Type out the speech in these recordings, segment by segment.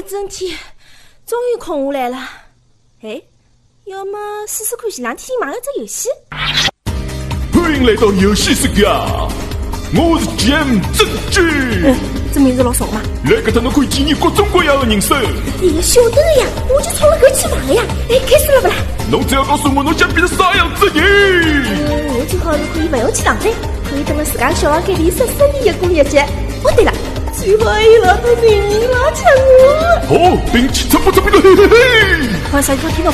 整天终于空下来了。哎，要么试试看前两天买的这游戏。欢迎来到游戏世界，我是 GM 郑钧。这名字老熟嘛？来搿搭侬可以体验各种各样的人生。哎呀，晓得了呀，我就冲了搿去买了呀。哎，开始了不啦？侬只要告诉我侬想变成啥样子的人。我最好是可以不用去上班，可以等了自家小房间里顺利的过日脚。哦对了，最后还有老多男人拉抢我。哦，兵器差不多嘿嘿嘿。好像啥地方听到？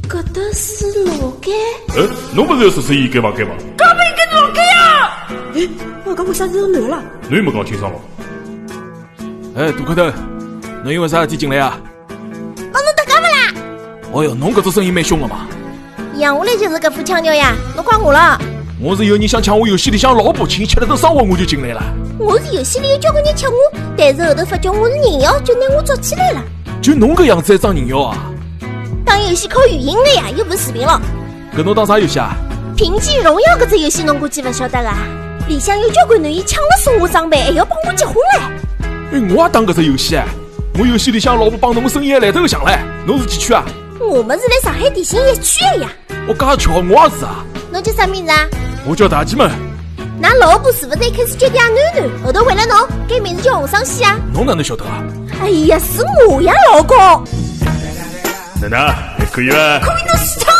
搿搭是老街。侬不是要试伊间房间吗？搿不应该是老街呀！哎，我刚为啥子乱了？侬又没讲清爽了。哎，杜克特，侬因为啥事体进来啊？帮侬搭界不啦？哦哟，侬搿只声音蛮凶的嘛。养下来就是搿副腔调呀，侬怪我了。我是有人想抢我游戏里向老婆，请吃了顿生活我就进来了。我是游戏里有交关人吃我，但是后头发觉我是人妖，就拿我捉起来了。就侬搿样子还装人妖啊？打游戏靠语音的呀，又不是视频了。搿侬打啥游戏啊？平级荣耀搿只游戏侬估计勿晓得啊，里向有交关男人抢了送我装备，还要帮我结婚嘞。哎，我也打搿只游戏啊！我游戏里向老婆帮侬生意还来头响唻。侬是几区啊？我们是来上海地新1区的呀。我介巧，我也是啊。侬叫啥名字啊？我叫大鸡们。㑚老婆是勿是一开始叫嗲囡囡，后头为了侬改名字叫红双喜啊？侬哪能晓得啊？哎呀，是我呀，老公。奶奶，还可以伐？可以侬死操！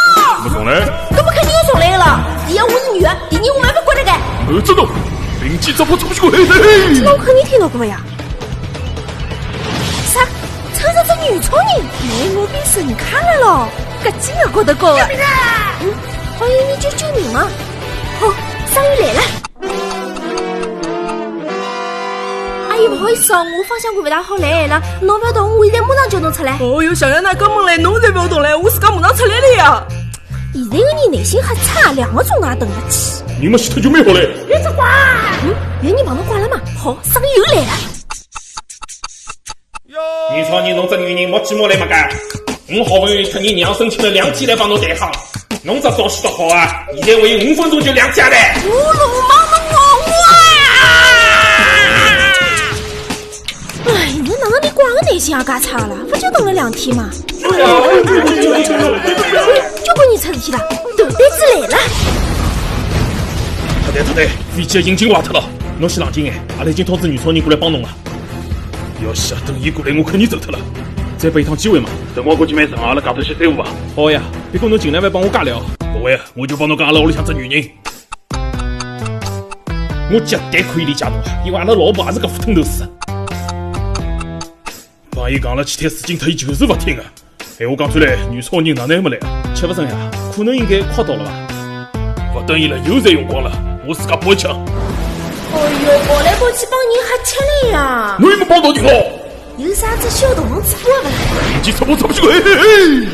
怎么送来？搿么肯定要送来个了。第一我是女的，第二我还不管了该。知道。兵器差不多嘿嘿嘿。这我肯定听到过呀。啥？车上这女超人？没我变神卡了咯！搿几个觉得高的。欢迎你救命嘛！好，生意来了。阿姨不好意思哦，我方向感不大好来了，侬不要动，我现在马上叫侬出来。哦哟，想让㑚哥们来，侬才不要动来，我自家马上出来了呀。现在个人内心还差2个钟头也等不起。你们洗脱就没好嘞。别只挂。有人帮侬挂了嘛？好，生意又来了。女超人，侬这女人莫寂寞来么干？我好不容易特你娘申请了2天来帮侬代行，侬这造势多好啊！现在为5分钟就2家嘞！乌鲁妈妈我哎，你哪能连挂个内心也介差了？不就等了2天嘛？交关人出事体了，豆蛋子来了！特对，飞机的引擎坏脱了，侬先冷静眼，阿拉已经通知女超人过来帮侬了。要死啊！等伊过来，我肯定走脱了。再拨一趟机会嘛，等我过去蛮长，阿拉外头去三五伐？好呀，别过侬进来还帮我尬聊。不会，我就帮侬讲阿拉屋里向只女人。我绝对可以理解侬，因为阿拉老婆也是个副吞头丝。帮伊讲了去滩死金脱，伊就是勿听个。闲话讲出来，女超人哪能还没来啊？吃勿成呀？可能应该快到了吧？勿等伊了，油侪用光了，我自家不会吃。哎哟，跑来跑去帮人瞎吃了呀！侬又没帮到人哦。有啥子小动作不啦？兵器差不多嘿嘿嘿。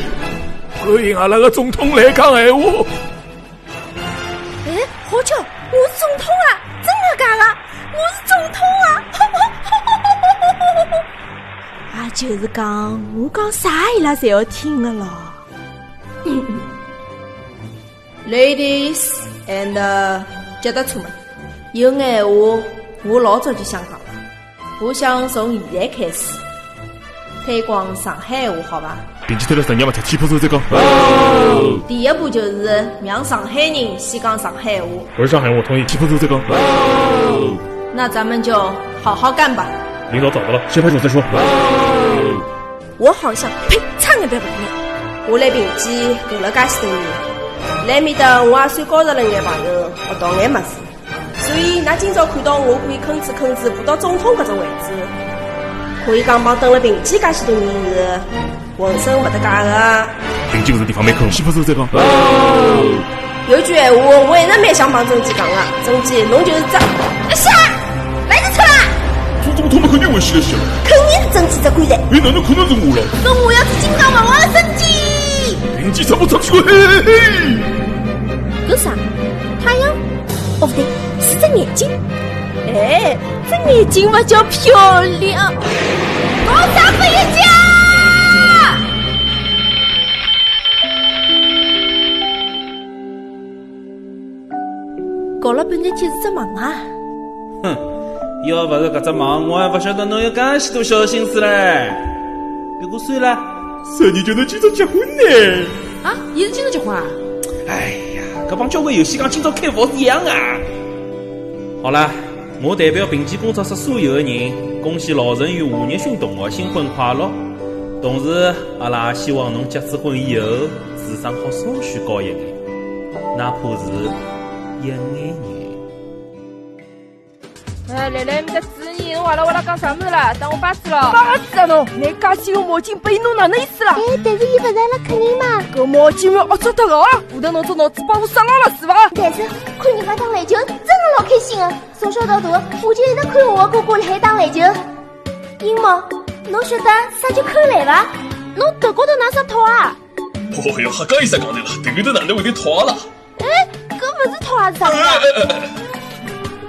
欢迎阿拉个总统来讲闲话。哎，好巧，我是总统啊！真的假的？我是总统啊！啊，就是讲我讲啥伊拉侪要听的咯。Ladies and gentlemen，有眼话我老早就想讲了，我想从现在开始推广上海话，好吧？兵器脱了10年勿脱，天破手再讲。第一步就是让上海人先讲上海话。我是上海，我同意。天破手再讲。那咱们就好好干吧。领导找到了，先拍手再说。我好像呸，差眼别不呢。我来平记搿了介许多年，来面搭我也算交着了眼朋友，学到眼么子。所以，㑚今朝看到我可以吭哧吭哧爬到总统搿只位置，可以讲帮等了平记介许多年是浑身勿搭界个。平记搿个地方蛮坑，先拍手再讲。有句闲话，我一直蛮想帮曾记讲个，曾记，侬就是这啥？来得出啦！做总统嘛，肯定危险了些了。肯定是曾记这龟蛋。哪能可能是我了？跟我要是金刚王王的曾记。平记差不多去过，嘿嘿嘿。搿啥？太阳？哦不对，是只眼睛。哎，这眼睛嘛叫漂亮。搞啥不一家？搞了半天天是只梦啊！哼，要不是搿只忙，我还不晓得侬有介许多小心思嘞。不过算了，3年就能今朝结婚呢。啊，伊是今朝结婚啊？哎呀，搿帮交关游戏讲今朝开服是一样啊。好了，我代表评级工作室所有的人，恭喜老陈与华日勋同学新婚快乐。同时，阿拉也希望侬结子婚以后，智商好稍许高一眼，哪怕是一眼眼。来来，面搭主人，侬话了讲啥么子啦？当我巴子了？巴子啊侬！拿介些个毛巾拨伊侬哪能意思啦？但是伊勿是阿拉客人嘛。搿毛巾要龌龊得个，下头侬做脑子帮我杀了了是伐？但是看人家打篮球真的老开心的，从小到大我就一直看我的哥哥辣海打篮球。樱毛，侬晓得啥叫扣篮伐？侬头高头哪啥套啊？哦哟，瞎讲有啥讲头了？头高头哪能会得套啦？搿勿是套还是啥呀？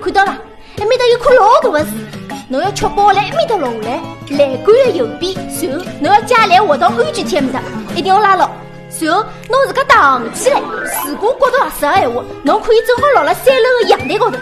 看到了，埃面搭有棵老大的树，侬要确保辣埃面搭落下来，栏杆的右边，然后侬要加力滑到安全贴面搭，一定要拉牢。然后侬自家荡起来，如果觉得合适的闲话，侬可以正好落辣3楼的阳台高头。